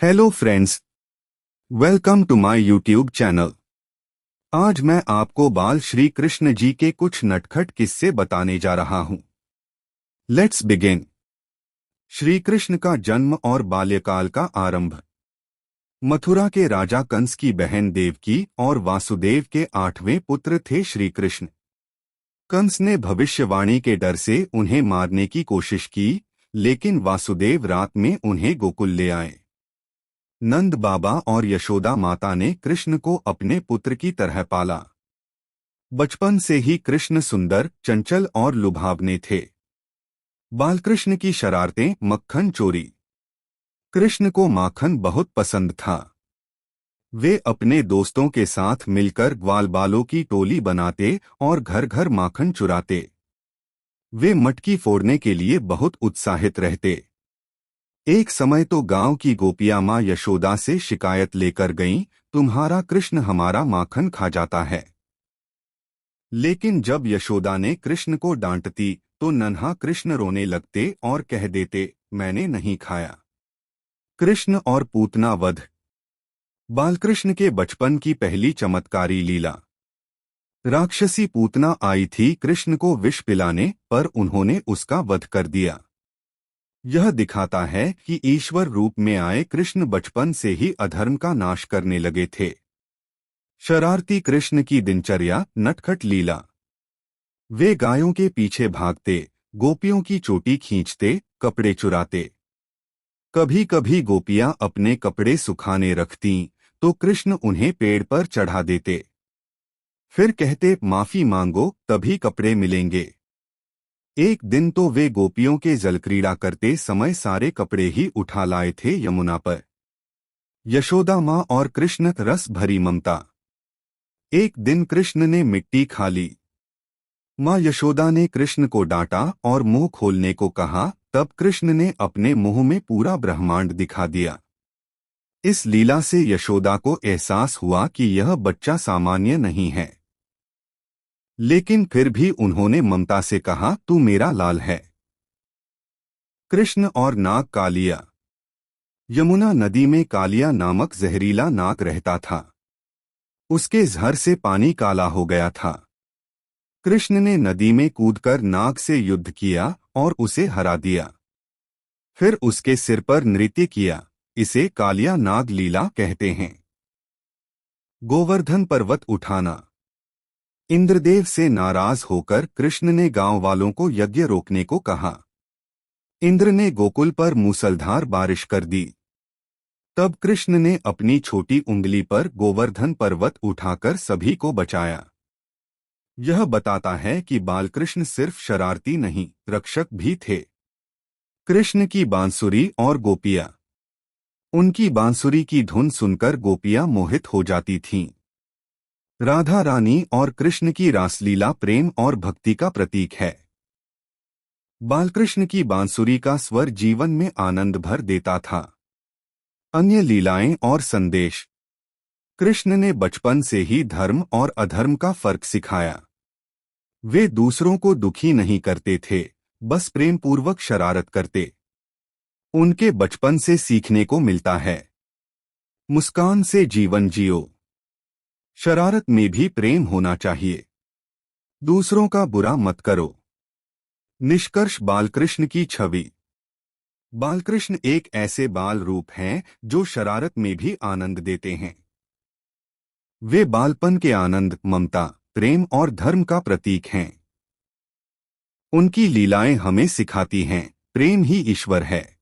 Hello friends, welcome to my YouTube channel. आज मैं आपको बाल श्री कृष्ण जी के कुछ नटखट किस्से बताने जा रहा हूं। Let's begin. श्री कृष्ण का जन्म और बाल्यकाल का आरंभ। मथुरा के राजा कंस की बहन देवकी और वासुदेव के 8वें पुत्र थे श्री कृष्ण। कंस ने भविष्यवाणी के डर से उन्हें मारने की कोशिश की, लेकिन वासुदेव रात में उन्हें गोकुल ले आए। नंद बाबा और यशोदा माता ने कृष्ण को अपने पुत्र की तरह पाला। बचपन से ही कृष्ण सुंदर, चंचल और लुभावने थे। बालकृष्ण की शरारतें, मक्खन चोरी। कृष्ण को माखन बहुत पसंद था। वे अपने दोस्तों के साथ मिलकर ग्वाल बालों की टोली बनाते और घर घर माखन चुराते। वे मटकी फोड़ने के लिए बहुत उत्साहित रहते। एक समय तो गांव की गोपियां मां यशोदा से शिकायत लेकर गईं, तुम्हारा कृष्ण हमारा माखन खा जाता है। लेकिन जब यशोदा ने कृष्ण को डांटती तो नन्हा कृष्ण रोने लगते और कह देते, मैंने नहीं खाया। कृष्ण और पूतना वध। बालकृष्ण के बचपन की पहली चमत्कारी लीला। राक्षसी पूतना आई थी कृष्ण को विष पिलाने, पर उन्होंने उसका वध कर दिया। यह दिखाता है कि ईश्वर रूप में आए कृष्ण बचपन से ही अधर्म का नाश करने लगे थे। शरारती कृष्ण की दिनचर्या, नटखट लीला। वे गायों के पीछे भागते, गोपियों की चोटी खींचते, कपड़े चुराते। कभी कभी गोपियां अपने कपड़े सुखाने रखतीं तो कृष्ण उन्हें पेड़ पर चढ़ा देते। फिर कहते, माफी मांगो तभी कपड़े मिलेंगे। एक दिन तो वे गोपियों के जलक्रीड़ा करते समय सारे कपड़े ही उठा लाए थे यमुना पर। यशोदा माँ और कृष्ण, रस भरी ममता। एक दिन कृष्ण ने मिट्टी खा ली। माँ यशोदा ने कृष्ण को डांटा और मुंह खोलने को कहा, तब कृष्ण ने अपने मुंह में पूरा ब्रह्मांड दिखा दिया। इस लीला से यशोदा को एहसास हुआ कि यह बच्चा सामान्य नहीं है। लेकिन फिर भी उन्होंने ममता से कहा, तू मेरा लाल है। कृष्ण और नाग कालिया। यमुना नदी में कालिया नामक जहरीला नाग रहता था। उसके जहर से पानी काला हो गया था। कृष्ण ने नदी में कूदकर नाग से युद्ध किया और उसे हरा दिया। फिर उसके सिर पर नृत्य किया। इसे कालिया नाग लीला कहते हैं। गोवर्धन पर्वत उठाना। इंद्रदेव से नाराज होकर कृष्ण ने गांव वालों को यज्ञ रोकने को कहा। इंद्र ने गोकुल पर मूसलधार बारिश कर दी। तब कृष्ण ने अपनी छोटी उंगली पर गोवर्धन पर्वत उठाकर सभी को बचाया। यह बताता है कि बालकृष्ण सिर्फ शरारती नहीं, रक्षक भी थे। कृष्ण की बांसुरी और गोपियां। उनकी बांसुरी की धुन सुनकर गोपियां मोहित हो जाती थीं। राधा रानी और कृष्ण की रासलीला प्रेम और भक्ति का प्रतीक है। बालकृष्ण की बांसुरी का स्वर जीवन में आनंद भर देता था। अन्य लीलाएं और संदेश। कृष्ण ने बचपन से ही धर्म और अधर्म का फर्क सिखाया। वे दूसरों को दुखी नहीं करते थे, बस प्रेम पूर्वक शरारत करते। उनके बचपन से सीखने को मिलता है, मुस्कान से जीवन जियो। शरारत में भी प्रेम होना चाहिए। दूसरों का बुरा मत करो। निष्कर्ष, बालकृष्ण की छवि। बालकृष्ण एक ऐसे बाल रूप हैं जो शरारत में भी आनंद देते हैं। वे बालपन के आनंद, ममता, प्रेम और धर्म का प्रतीक हैं। उनकी लीलाएं हमें सिखाती हैं, प्रेम ही ईश्वर है।